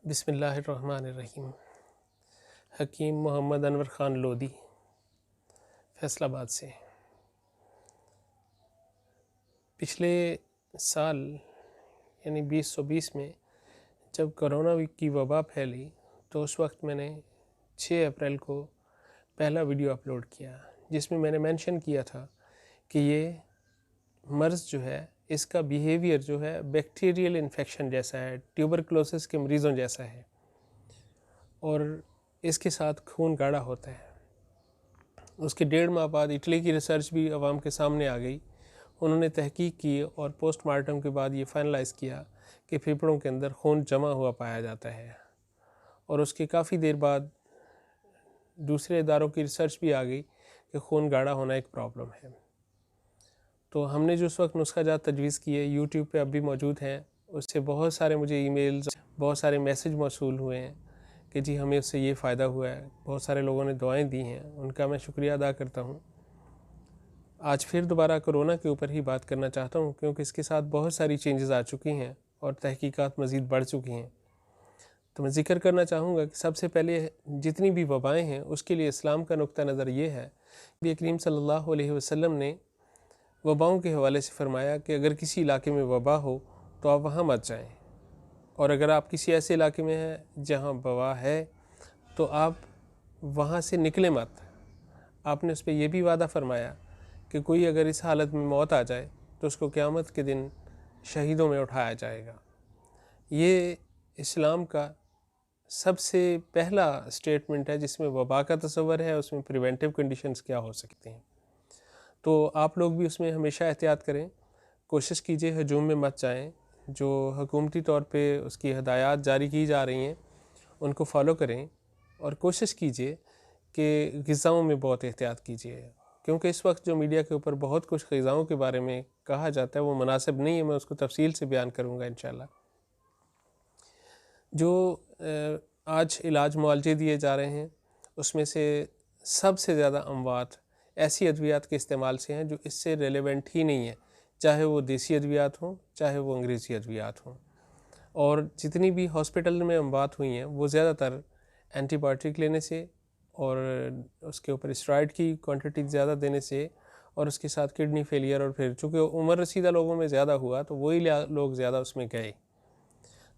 बिस्मिल्लाहिर्रहमानिर्रहीम। हकीम मोहम्मद अनवर ख़ान लोधी, फैसलाबाद से। पिछले साल यानी 2020 में जब कोरोना की वबा फैली तो उस वक्त मैंने 6 अप्रैल को पहला वीडियो अपलोड किया, जिसमें मैंने मेंशन किया था कि ये मर्ज़ जो है इसका बिहेवियर जो है बैक्टीरियल इन्फेक्शन जैसा है, ट्यूबरकुलोसिस के मरीज़ों जैसा है और इसके साथ खून गाढ़ा होता है। उसके 1.5 माह बाद इटली की रिसर्च भी आवाम के सामने आ गई। उन्होंने तहकीक की और पोस्टमार्टम के बाद ये फाइनलाइज़ किया कि फेफड़ों के अंदर खून जमा हुआ पाया जाता है और उसके काफ़ी देर बाद दूसरे इदारों की रिसर्च भी आ गई कि खून गाढ़ा होना एक प्रॉब्लम है। तो हमने जो उस वक्त नुस्ख़ाजात तजवीज़ किए यूट्यूब पे अब भी मौजूद हैं। उससे बहुत सारे मुझे ईमेल्स, बहुत सारे मैसेज मौसूल हुए हैं कि जी हमें उससे ये फ़ायदा हुआ है। बहुत सारे लोगों ने दुआएं दी हैं, उनका मैं शुक्रिया अदा करता हूँ। आज फिर दोबारा कोरोना के ऊपर ही बात करना चाहता हूँ क्योंकि इसके साथ बहुत सारी चेंजेस आ चुकी हैं और तहकीकात मज़ीद बढ़ चुकी हैं। तो मैं ज़िक्र करना चाहूँगा कि सबसे पहले जितनी भी वबाएँ हैं उसके लिए इस्लाम का नुक्ता नज़र ये है कि करीम सल्लल्लाहु अलैहि वसल्लम ने वबाओं के हवाले से फ़रमाया कि अगर किसी इलाके में वबा हो तो आप वहाँ मत जाएँ, और अगर आप किसी ऐसे इलाके में हैं जहाँ वबा है तो आप वहाँ से निकले मत। आपने उस पर यह भी वादा फ़रमाया कि कोई अगर इस हालत में मौत आ जाए तो उसको क़यामत के दिन शहीदों में उठाया जाएगा। ये इस्लाम का सबसे पहला स्टेटमेंट है जिसमें वबा का तस्वर है, उसमें प्रिवेंटिव कंडीशंस क्या हो सकती हैं। तो आप लोग भी उसमें हमेशा एहतियात करें, कोशिश कीजिए हजूम में मत जाएँ। जो हुकूमती तौर पे उसकी हदायत जारी की जा रही हैं उनको फॉलो करें और कोशिश कीजिए कि ग़िज़ाओं में बहुत एहतियात कीजिए, क्योंकि इस वक्त जो मीडिया के ऊपर बहुत कुछ ग़िज़ाओं के बारे में कहा जाता है वो मुनासिब नहीं है। मैं उसको तफसील से बयान करूँगा इंशाल्लाह। जो आज इलाज मुआलजे दिए जा रहे हैं उसमें से सबसे ज़्यादा अमवात ऐसी अद्वियात के इस्तेमाल से हैं जो इससे रेलेवेंट ही नहीं है, चाहे वो देसी अद्वियात हों चाहे वो अंग्रेज़ी अद्वियात हों। और जितनी भी हॉस्पिटल में अमवात हुई हैं वो ज़्यादातर एंटीबायोटिक लेने से और उसके ऊपर स्टेरॉइड की क्वांटिटी ज़्यादा देने से और उसके साथ किडनी फेलियर, और फिर चूँकि उम्र रसीदा लोगों में ज़्यादा हुआ तो वही लोग ज़्यादा उसमें गए।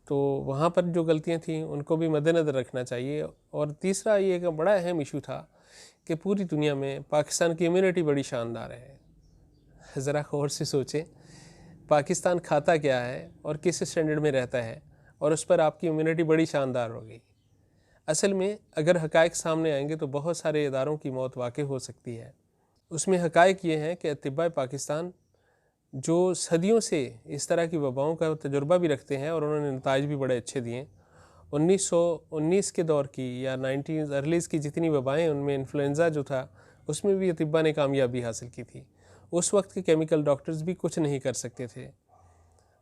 तो वहाँ पर जो गलतियाँ थीं उनको भी मद्देनज़र रखना चाहिए। और तीसरा ये एक बड़ा अहम इशू था कि पूरी दुनिया में पाकिस्तान की इम्यूनिटी बड़ी शानदार है। ज़रा गौर से सोचें, पाकिस्तान खाता क्या है और किस स्टैंडर्ड में रहता है, और उस पर आपकी इम्यूनिटी बड़ी शानदार होगी। असल में अगर हक़ाइक़ सामने आएंगे तो बहुत सारे इदारों की मौत वाक़ई हो सकती है। उसमें हक़ाइक़ ये हैं कि अतिब्बाए पाकिस्तान जो सदियों से इस तरह की वबाओं का तजुर्बा भी रखते हैं और उन्होंने नताइज भी बड़े अच्छे दिए। 1919 के दौर की या 19 अर्लीज़ की जितनी वबाएँ उनमें इन्फ्लुएंज़ा जो था उसमें भी अतिब्बा ने कामयाबी हासिल की थी। उस वक्त के केमिकल डॉक्टर्स भी कुछ नहीं कर सकते थे,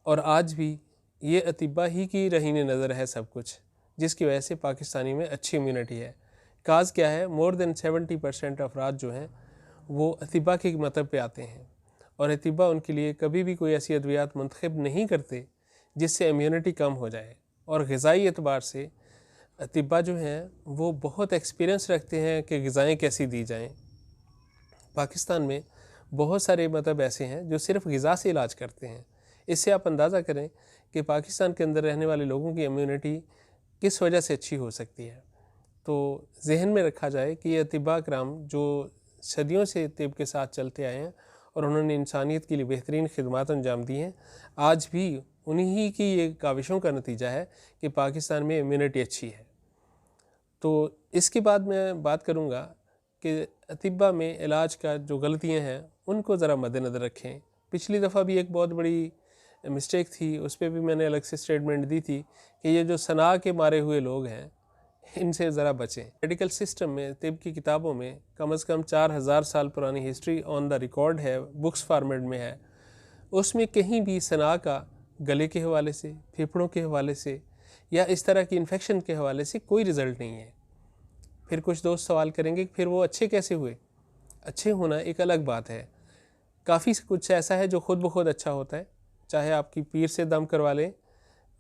और आज भी ये अतिब्बा ही की रहीन नज़र है सब कुछ, जिसकी वजह से पाकिस्तानी में अच्छी इम्यूनिटी है। काज क्या है, मोर देन 70% अफराद जो हैं वो अतिब्बा के मतलब पे आते हैं, और अतिब्बा उनके लिए कभी भी कोई ऐसी अद्वियात मुंतखब नहीं करते जिससे इम्यूनिटी कम हो जाए। और ग़िज़ाई एतबार से अतिब्बा जो हैं वो बहुत एक्सपीरियंस रखते हैं कि ग़िज़ाएँ कैसी दी जाएँ। पाकिस्तान में बहुत सारे मतलब ऐसे हैं जो सिर्फ़ ग़िज़ा से इलाज करते हैं। इससे आप अंदाज़ा करें कि पाकिस्तान के अंदर रहने वाले लोगों की इम्यूनिटी किस वजह से अच्छी हो सकती है। तो जहन में रखा जाए कि ये अतिब्बा कराम जो सदियों से तिब के साथ चलते आए हैं और उन्होंने इंसानियत के लिए बेहतरीन खिदमात अंजाम दी हैं, आज भी उन्हीं की ये काविशों का नतीजा है कि पाकिस्तान में इम्यूनिटी अच्छी है। तो इसके बाद मैं बात करूँगा कि अतिब्बा में इलाज का जो गलतियाँ हैं उनको ज़रा मद्देनज़र रखें। पिछली दफ़ा भी एक बहुत बड़ी मिस्टेक थी, उस पर भी मैंने अलग से स्टेटमेंट दी थी कि ये जो सना के मारे हुए लोग हैं इनसे ज़रा बचें। मेडिकल सिस्टम में तिब की किताबों में कम से कम 4000 साल पुरानी हिस्ट्री ऑन द रिकॉर्ड है, बुक्स फॉर्मेट में है। उसमें कहीं भी सना का गले के हवाले से, फेफड़ों के हवाले से या इस तरह की इन्फेक्शन के हवाले से कोई रिज़ल्ट नहीं है। फिर कुछ दोस्त सवाल करेंगे कि फिर वो अच्छे कैसे हुए। अच्छे होना एक अलग बात है। काफ़ी कुछ ऐसा है जो ख़ुद ब खुद अच्छा होता है, चाहे आपकी पीर से दम करवा लें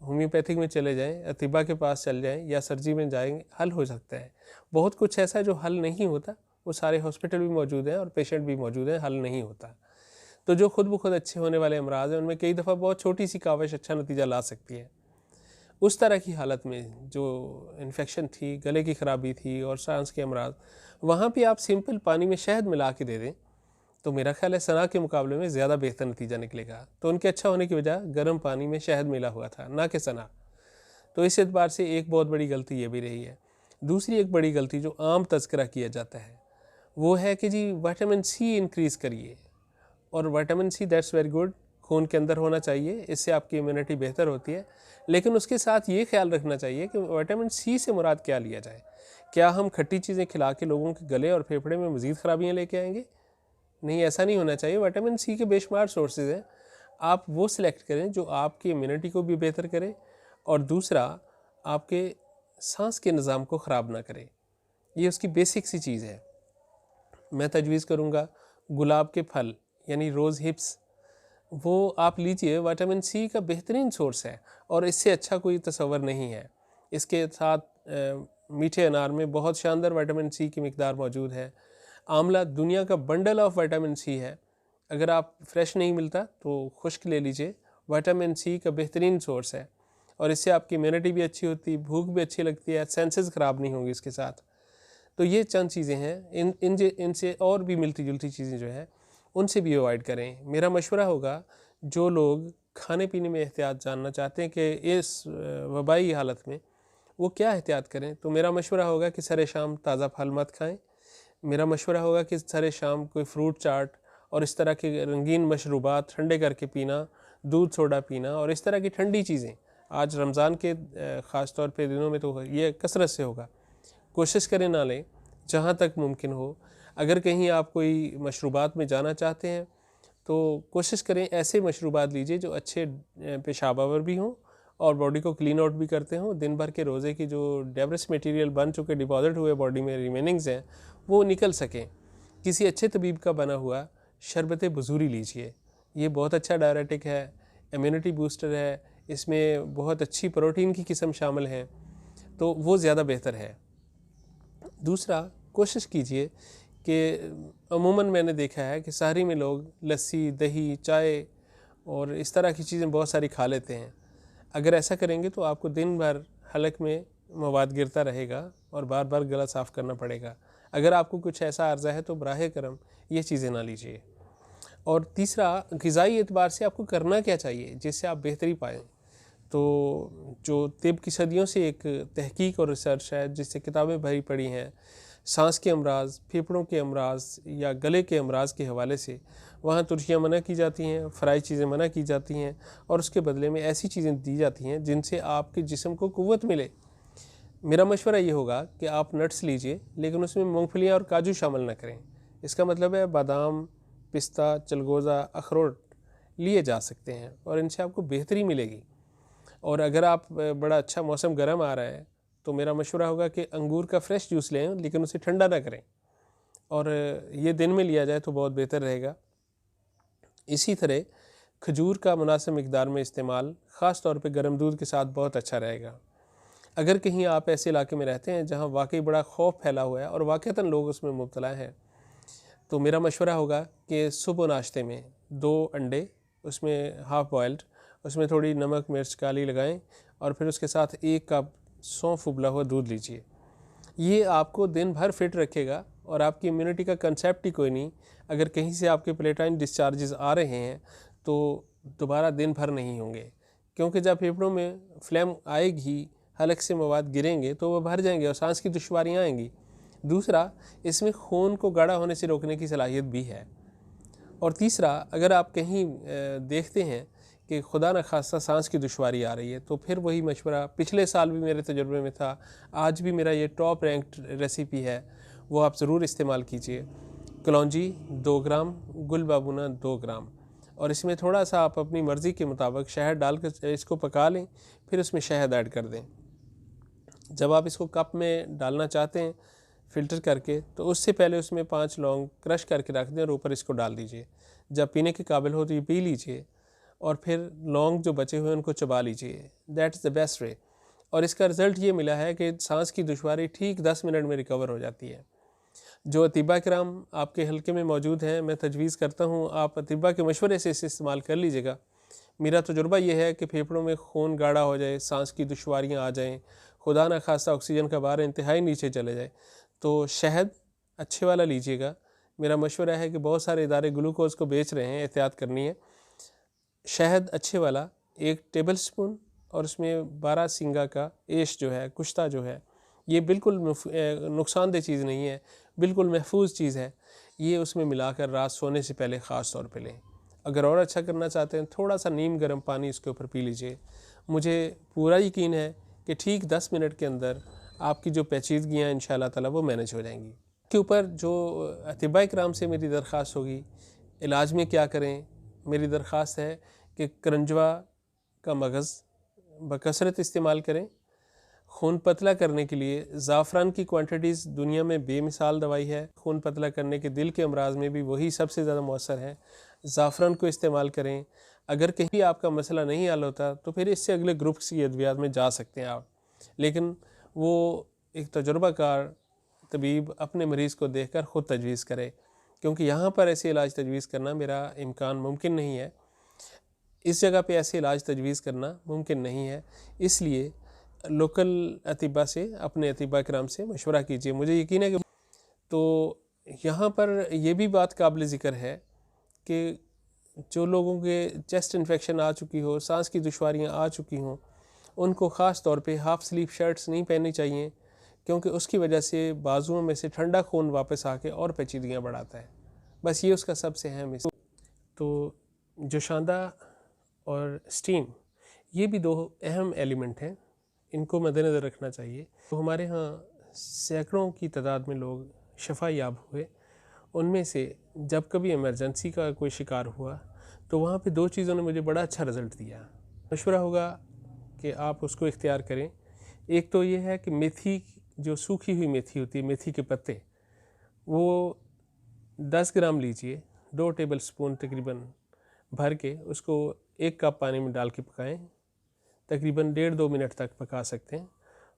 होम्योपैथिक में चले जाएं, अतिबा के पास चल जाएं या सर्जरी में जाएंगे, हल हो सकता है। बहुत कुछ ऐसा है जो हल नहीं होता, वो सारे हॉस्पिटल भी मौजूद हैं और पेशेंट भी मौजूद हैं, हल नहीं होता। तो जो खुद ब खुद अच्छे होने वाले अमराज हैं उनमें कई दफ़ा बहुत छोटी सी काविश अच्छा नतीजा ला सकती है। उस तरह की हालत में जो इन्फेक्शन थी, गले की ख़राबी थी और सांस के अमराज, वहाँ पे आप सिंपल पानी में शहद मिला के दे दें तो मेरा ख्याल है सना के मुकाबले में ज़्यादा बेहतर नतीजा निकलेगा। तो उनके अच्छा होने की वजह गर्म पानी में शहद मिला हुआ था, ना कि सना। तो इस एतबार से एक बहुत बड़ी गलती ये भी रही है। दूसरी एक बड़ी गलती जो आम तज़किरा किया जाता है वो है कि जी विटामिन सी इंक्रीज़ करिए, और vitamin see that's very good, खून के अंदर होना चाहिए, इससे आपकी इम्यूनिटी बेहतर होती है। लेकिन उसके साथ ये ख्याल रखना चाहिए कि विटामिन सी से मुराद क्या लिया जाए। क्या हम खट्टी चीज़ें खिला के लोगों के गले और फेफड़े में मज़ीद ख़राबियाँ लेके आएंगे? नहीं, ऐसा नहीं होना चाहिए। विटामिन सी के बेशुमार सोर्सेज हैं, आप वो सिलेक्ट करें जो आपकी इम्यूनिटी को भी बेहतर करे और दूसरा आपके सांस के निज़ाम को ख़राब ना करे। ये उसकी बेसिक सी चीज़ है। मैं तजवीज़ करूँगा गुलाब के फल यानी रोज़ हिप्स, वो आप लीजिए, विटामिन सी का बेहतरीन सोर्स है और इससे अच्छा कोई तस्वर नहीं है। इसके साथ मीठे अनार में बहुत शानदार विटामिन सी की मिकदार मौजूद है। आंवला दुनिया का बंडल ऑफ विटामिन सी है, अगर आप फ्रेश नहीं मिलता तो खुश्क ले लीजिए, विटामिन सी का बेहतरीन सोर्स है और इससे आपकी इम्यूनिटी भी अच्छी होती है, भूख भी अच्छी लगती है, सेंसेस ख़राब नहीं होंगी इसके साथ। तो ये चंद चीज़ें हैं, इनसे और भी मिलती जुलती चीज़ें जो है उनसे भी अवॉइड करें। मेरा मशवरा होगा जो लोग खाने पीने में एहतियात जानना चाहते हैं कि इस वबाई हालत में वो क्या एहतियात करें, तो मेरा मशवरा होगा कि सरे शाम ताज़ा फल मत खाएं। मेरा मशवरा होगा कि सरे शाम कोई फ्रूट चाट और इस तरह के रंगीन मशरूबात ठंडे करके पीना, दूध सोडा पीना और इस तरह की ठंडी चीज़ें, आज रमज़ान के ख़ास तौर पे दिनों में तो ये कसरत से होगा, कोशिश करें ना लें जहाँ तक मुमकिन हो। अगर कहीं आप कोई मशरूबात में जाना चाहते हैं तो कोशिश करें ऐसे मशरूबात लीजिए जो अच्छे पेशाब आवर भी हों और बॉडी को क्लीन आउट भी करते हों। दिन भर के रोज़े की जो डेब्रिस मटेरियल बन चुके, डिपॉजिट हुए बॉडी में रिमेनिंग्स हैं, वो निकल सकें। किसी अच्छे तबीब का बना हुआ शरबत बजूरी लीजिए, ये बहुत अच्छा डायरेटिक है, इम्यूनिटी बूस्टर है, इसमें बहुत अच्छी प्रोटीन की किस्म शामिल हैं, तो वो ज़्यादा बेहतर है। दूसरा, कोशिश कीजिए कि अमूमन मैंने देखा है कि सहरी में लोग लस्सी, दही, चाय और इस तरह की चीज़ें बहुत सारी खा लेते हैं। अगर ऐसा करेंगे तो आपको दिन भर हलक में मवाद गिरता रहेगा और बार बार गला साफ़ करना पड़ेगा। अगर आपको कुछ ऐसा अर्ज़ा है तो बराहे करम ये चीज़ें ना लीजिए। और तीसरा, ग़िज़ाई एतबार से आपको करना क्या चाहिए जिससे आप बेहतरी पाएँ। तो जो तिब की सदियों से एक तहकीक और रिसर्च है, जिससे किताबें भरी पड़ी हैं, सांस के अमराज, फेफड़ों के अमराज या गले के अमराज के हवाले से, वहाँ तुर्शियाँ मना की जाती हैं, फ्राई चीज़ें मना की जाती हैं और उसके बदले में ऐसी चीज़ें दी जाती हैं जिनसे आपके जिस्म को क़ुव्वत मिले। मेरा मशवरा ये होगा कि आप नट्स लीजिए, लेकिन उसमें मूंगफलियाँ और काजू शामिल ना करें। इसका मतलब है बादाम, पिस्ता, चलगोज़ा, अखरोट लिए जा सकते हैं और इनसे आपको बेहतरी मिलेगी। और अगर आप बड़ा अच्छा मौसम गर्म आ रहा है तो मेरा मशवरा होगा कि अंगूर का फ्रेश जूस लें, लेकिन उसे ठंडा ना करें और ये दिन में लिया जाए तो बहुत बेहतर रहेगा। इसी तरह खजूर का मुनासिब मिकदार में इस्तेमाल, ख़ास तौर पे गर्म दूध के साथ, बहुत अच्छा रहेगा। अगर कहीं आप ऐसे इलाके में रहते हैं जहाँ वाकई बड़ा खौफ फैला हुआ है और वाक़ईतन लोग उसमें मुब्तला हैं, तो मेरा मशवरा होगा कि सुबह नाश्ते में 2 अंडे, उसमें हाफ़ बॉयल्ड, उसमें थोड़ी नमक मिर्च काली लगाएं और फिर उसके साथ 1 कप सौंफ उबला हुआ दूध लीजिए। ये आपको दिन भर फिट रखेगा और आपकी इम्यूनिटी का कंसेप्ट ही कोई नहीं। अगर कहीं से आपके प्लेटाइन डिस्चार्जेस आ रहे हैं तो दोबारा दिन भर नहीं होंगे, क्योंकि जब फेफड़ों में फ्लेम आएगी, हलक से मवाद गिरेंगे तो वह भर जाएंगे और सांस की दुश्वारियाँ आएंगी। दूसरा, इसमें खून को गाढ़ा होने से रोकने की सलाहियत भी है। और तीसरा, अगर आप कहीं देखते हैं कि खुदा न खास्ता सांस की दुश्वारी आ रही है, तो फिर वही मशवरा पिछले साल भी मेरे तजुर्बे में था, आज भी मेरा ये टॉप रैंक्ड रेसिपी है, वो आप ज़रूर इस्तेमाल कीजिए। कलौंजी 2 ग्राम, गुल बाबूना 2 ग्राम, और इसमें थोड़ा सा आप अपनी मर्ज़ी के मुताबिक शहद डाल कर इसको पका लें, फिर उसमें शहद ऐड कर दें। जब आप इसको कप में डालना चाहते हैं फ़िल्टर करके, तो उससे पहले उसमें 5 लौंग क्रश करके रख दें और ऊपर इसको डाल दीजिए। जब पीने के काबिल हो तो ये पी लीजिए। और फिर लौंग जो बचे हुए उनको चबा लीजिए। That is the best way. और इसका रिज़ल्ट ये मिला है कि सांस की दुश्वारी ठीक 10 मिनट में रिकवर हो जाती है। जो अतिबा किराम आपके हल्के में मौजूद हैं, मैं तजवीज़ करता हूँ आप अतिबा के मशवरे से इसे इस्तेमाल कर लीजिएगा। मेरा तजुर्बा ये है कि फेफड़ों में खून गाढ़ा हो जाए, सांस की दुश्वारियाँ आ जाएँ, खुदा न खास्ता ऑक्सीजन का बार इंतहाई नीचे चले जाए, तो शहद अच्छे वाला लीजिएगा। मेरा मशवरा है कि बहुत सारे इदारे ग्लूकोज़ को बेच रहे हैं, एहतियात करनी है। शहद अच्छे वाला 1 टेबल स्पून और उसमें 12 सिंगा का एश जो है, कुश्ता जो है, ये बिल्कुल नुकसानदेह चीज़ नहीं है, बिल्कुल महफूज चीज़ है। ये उसमें मिलाकर रात सोने से पहले ख़ास तौर पे लें। अगर और अच्छा करना चाहते हैं, थोड़ा सा नीम गर्म पानी इसके ऊपर पी लीजिए। मुझे पूरा यकीन है कि ठीक 10 मिनट के अंदर आपकी जो पेचीदगियाँ इंशाअल्लाह ताला वो मैनेज हो जाएंगी। के ऊपर जो अतिबा इकराम से मेरी दरख्वास्त होगी, इलाज में क्या करें, मेरी दरख्वास्त है कि करंजवा का मगज़ बकसरत इस्तेमाल करें। खून पतला करने के लिए ज़ाफ़रान की क्वांटिटीज़ दुनिया में बेमिसाल दवाई है। खून पतला करने के दिल के अमराज में भी वही सबसे ज़्यादा मौसर है। ज़ाफ़रान को इस्तेमाल करें। अगर कहीं भी आपका मसला नहीं हल होता तो फिर इससे अगले ग्रुप्स की अद्वियात में जा सकते हैं आप, लेकिन वो एक तजुर्बाकार तबीब अपने मरीज़ को देखकर ख़ुद तजवीज़ करे, क्योंकि यहाँ पर ऐसे इलाज तजवीज़ करना मेरा इम्कान मुमकिन नहीं है। इस जगह पे ऐसे इलाज तजवीज़ करना मुमकिन नहीं है, इसलिए लोकल अतिबा से, अपने अतिबा किराम से मशवरा कीजिए। मुझे यकीन है कि तो यहाँ पर यह भी बात काबिल ज़िक्र है कि जो लोगों के चेस्ट इन्फेक्शन आ चुकी हो, सांस की दुश्वारियाँ आ चुकी हों, उनको ख़ास तौर पे हाफ़ स्लीव शर्ट्स नहीं पहननी चाहिए, क्योंकि उसकी वजह से बाजुओं में से ठंडा खून वापस आके और पेचीदगियाँ बढ़ाता है। बस ये उसका सबसे अहम हिस्सा। तो जोशांदा और स्टीम, ये भी 2 अहम एलिमेंट हैं, इनको मद्देनज़र रखना चाहिए। तो हमारे यहाँ सैकड़ों की तादाद में लोग शफ़ा याब हुए। उनमें से जब कभी इमरजेंसी का कोई शिकार हुआ तो वहाँ पे 2 चीज़ों ने मुझे बड़ा अच्छा रिज़ल्ट दिया। मशवरा होगा कि आप उसको इख्तियार करें। एक तो ये है कि मेथी, जो सूखी हुई मेथी होती है, मेथी के पत्ते, वो 10 ग्राम लीजिए, 2 टेबल स्पून तकरीबन भर के उसको 1 कप पानी में डाल के पकाएं। तकरीबन 1.5-2 मिनट तक पका सकते हैं।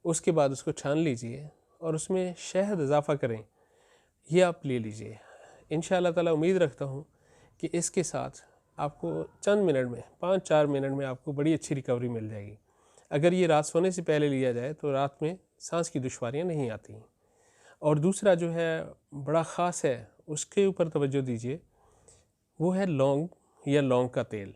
उसके बाद उसको छान लीजिए और उसमें शहद इजाफ़ा करें, ये आप ले लीजिए। इंशाअल्लाह ताला उम्मीद रखता हूँ कि इसके साथ आपको चंद मिनट में, 5-4 मिनट में आपको बड़ी अच्छी रिकवरी मिल जाएगी। अगर ये रात सोने से पहले लिया जाए तो रात में सांस की दुश्वारियाँ नहीं आती। और दूसरा जो है बड़ा ख़ास है, उसके ऊपर तवज्जो दीजिए, वो है लौंग या लौंग का तेल।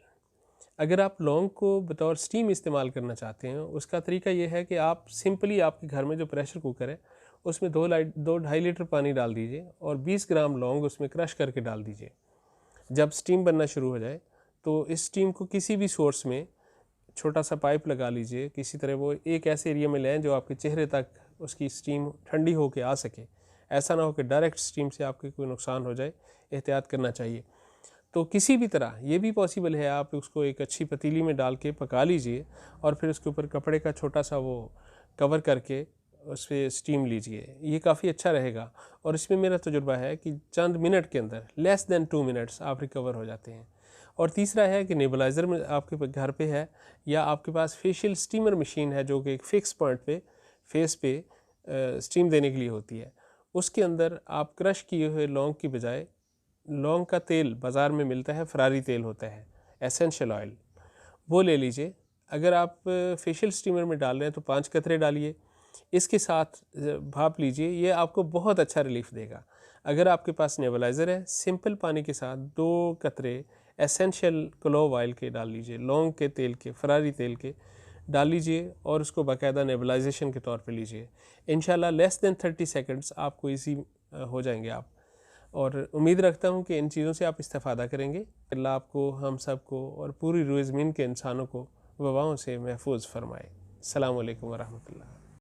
अगर आप लौंग को बतौर स्टीम इस्तेमाल करना चाहते हैं, उसका तरीका ये है कि आप सिंपली आपके घर में जो प्रेशर कुकर है उसमें 2-2.5 लीटर पानी डाल दीजिए और 20 ग्राम लौंग उसमें क्रश करके डाल दीजिए। जब स्टीम बनना शुरू हो जाए तो इस स्टीम को किसी भी सोर्स में छोटा सा पाइप लगा लीजिए, किसी तरह वो एक ऐसे एरिया में लें जो आपके चेहरे तक उसकी स्टीम ठंडी होकर आ सके। ऐसा ना हो कि डायरेक्ट स्टीम से आपके कोई नुकसान हो जाए, एहतियात करना चाहिए। तो किसी भी तरह ये भी पॉसिबल है, आप उसको एक अच्छी पतीली में डाल के पका लीजिए और फिर उसके ऊपर कपड़े का छोटा सा वो कवर करके उस पर स्टीम लीजिए, ये काफ़ी अच्छा रहेगा। और इसमें मेरा तजुर्बा है कि चंद मिनट के अंदर, लेस दैन 2 मिनट्स, आप रिकवर हो जाते हैं। और तीसरा है कि नेबुलाइज़र में आपके घर पे है या आपके पास फेशियल स्टीमर मशीन है जो कि एक फ़िक्स पॉइंट पे फेस पे स्टीम देने के लिए होती है। उसके अंदर आप क्रश किए हुए लौंग की बजाय, लौंग का तेल बाज़ार में मिलता है, फरारी तेल होता है, एसेंशियल ऑयल, वो ले लीजिए। अगर आप फेशियल स्टीमर में डाल रहे हैं तो 5 कतरे डालिए, इसके साथ भाप लीजिए, ये आपको बहुत अच्छा रिलीफ देगा। अगर आपके पास नेबुलाइज़र है, सिंपल पानी के साथ 2 कतरे एसेंशियल क्लोव ऑयल के डाल लीजिए, लौंग के तेल के, फरारी तेल के डाल लीजिए और उसको बाकायदा नेबुलाइजेशन के तौर पे लीजिए। इंशाल्लाह लेस दैन 30 सेकंड्स आपको इजी हो जाएंगे आप। और उम्मीद रखता हूँ कि इन चीज़ों से आप इस्तेफ़ादा करेंगे। अल्लाह आपको, हम सब को और पूरी रूज़ ज़मीन के इंसानों को वबाओं से महफूज फरमाए। अस्सलामु अलैकुम वरहमतुल्लाह।